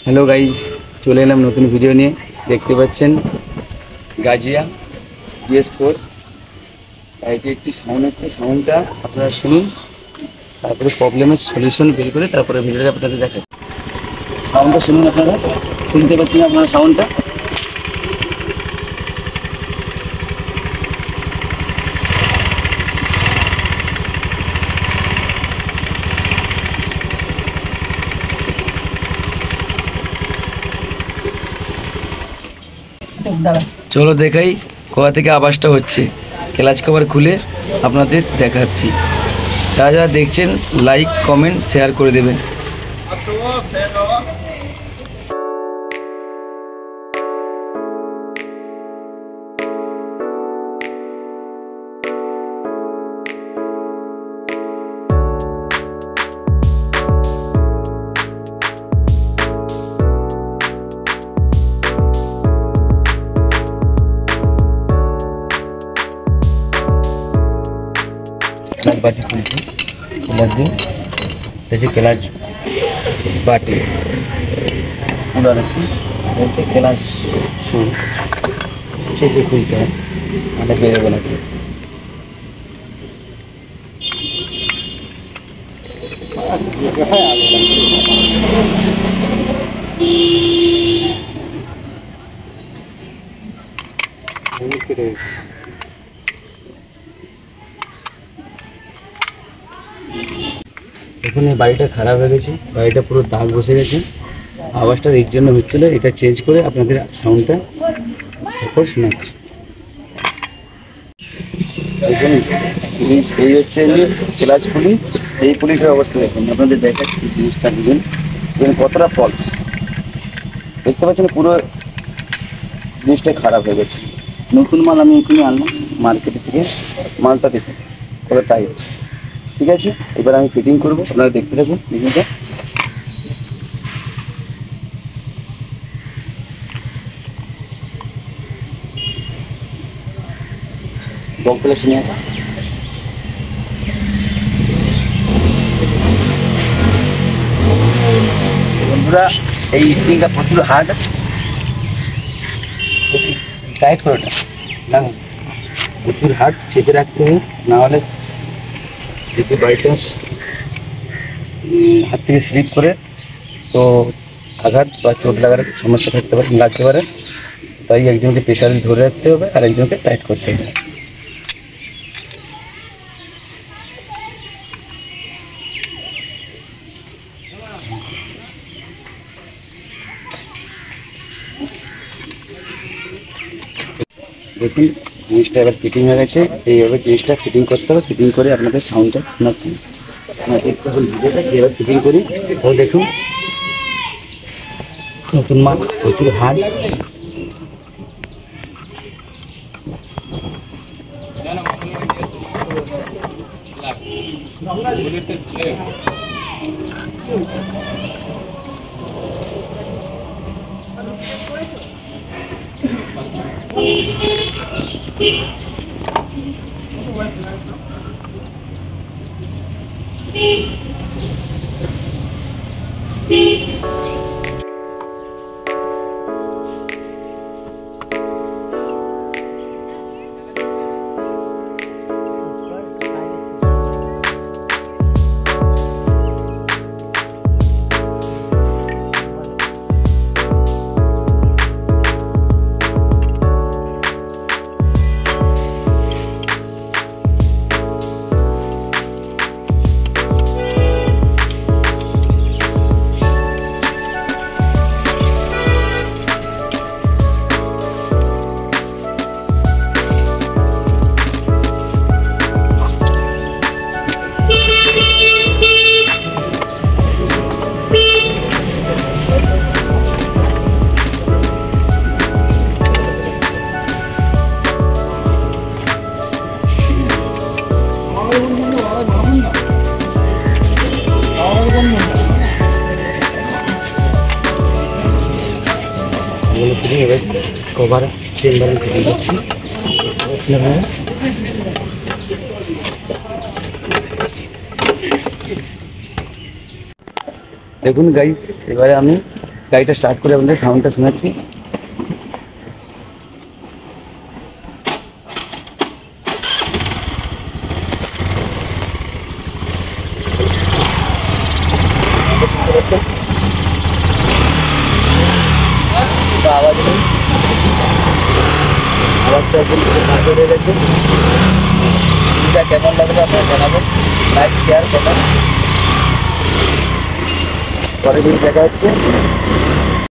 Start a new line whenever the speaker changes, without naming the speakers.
Hello guys, চলে এলাম নতুন ভিডিও নিয়ে। দেখতে পাচ্ছেন গাজিয়া BS4। এটি একটি সাউন্ড হচ্ছে, সাউন্ডটা আপনারা শুনুন, তারপরে প্রবলেমের সলিউশন বের করে তারপরে ভিডিওটা আপনাদের দেখাই। সাউন্ডটা শুনুন, আপনারা শুনতে পাচ্ছেন আপনারা সাউন্ডটা? চলো দেখাই কোথা থেকে আওয়াজটা হচ্ছে। ক্লাচ কভার খুলে আপনাদের দেখাচ্ছি। যারা যারা দেখছেন লাইক কমেন্ট শেয়ার করে দেবেন। ক্লাচ বাটি খুলছি, ক্লাচ দিয়ে হচ্ছে ক্লাচ বাটি উড়ান আছে, হচ্ছে ক্লাচ শু চেপে খুলতে হয়, মানে বেরোবে না। এখন এই বাড়িটা খারাপ হয়ে গেছে, বাড়িটা পুরো দাগ বসে গেছে। আওয়াজটা এর জন্য হচ্ছিলো, এটা চেঞ্জ করে আপনাদের সাউন্ডটা তারপর শোনাচ্ছি। দেখুন এই হচ্ছে ক্লাচ পুলি, এই পুলিটার অবস্থা দেখুন, আপনাদের দেখাচ্ছি জিনিসটা বুঝুন। দেখুন কতটা ফলস দেখতে পাচ্ছেন, পুরো জিনিসটা খারাপ হয়ে গেছে। নতুন মাল আমি এখানে আনলাম মার্কেট থেকে, মালটা দেখুন কত টাইট। ঠিক আছে, এবার আমি ফিটিং করবো, আপনারা দেখতে থাকুন জিনিসটা। বকলে শুনে বন্ধুরা, এই স্প্রিংটা প্রচুর হার্ড, টাইট করে না, প্রচুর হার্ড, চেপে রাখতে হবে, না হলে যদি বাই চান্স হাত থেকে স্লিপ করে তো আঘাত বা চোট লাগার সমস্যা লাগতে পারে। তাই একজনকে প্রেশারে ধরে রাখতে হবে আর একজনকে টাইট করতে হবে। দেখুন জিনিসটা এবার ফিটিং হয়ে গেছে, এইভাবে জিনিসটা ফিটিং করতে হবে। ফিটিং করে আপনাদের সাউন্ডটা শোনাচ্ছি, দেখতে হবে ভিডিওটা কীভাবে ফিটিং করি। ও দেখুন নতুন মাল, প্রচুর হার্ড। কভার চেম্বারে ফিটিং করছি। দেখুন গাইস, এবারে আমি গাড়িটা স্টার্ট করে আপনাদের সাউন্ডটা শোনাচ্ছি। শুনতে পাচ্ছেন আওয়াজ নেই, আওয়াজটা একদম কাজ হয়ে গেছে। এটা কেমন লাগবে আপনারা জানাবেন, লাইক শেয়ার কমেন্ট। পরে দিন দেখা হচ্ছে।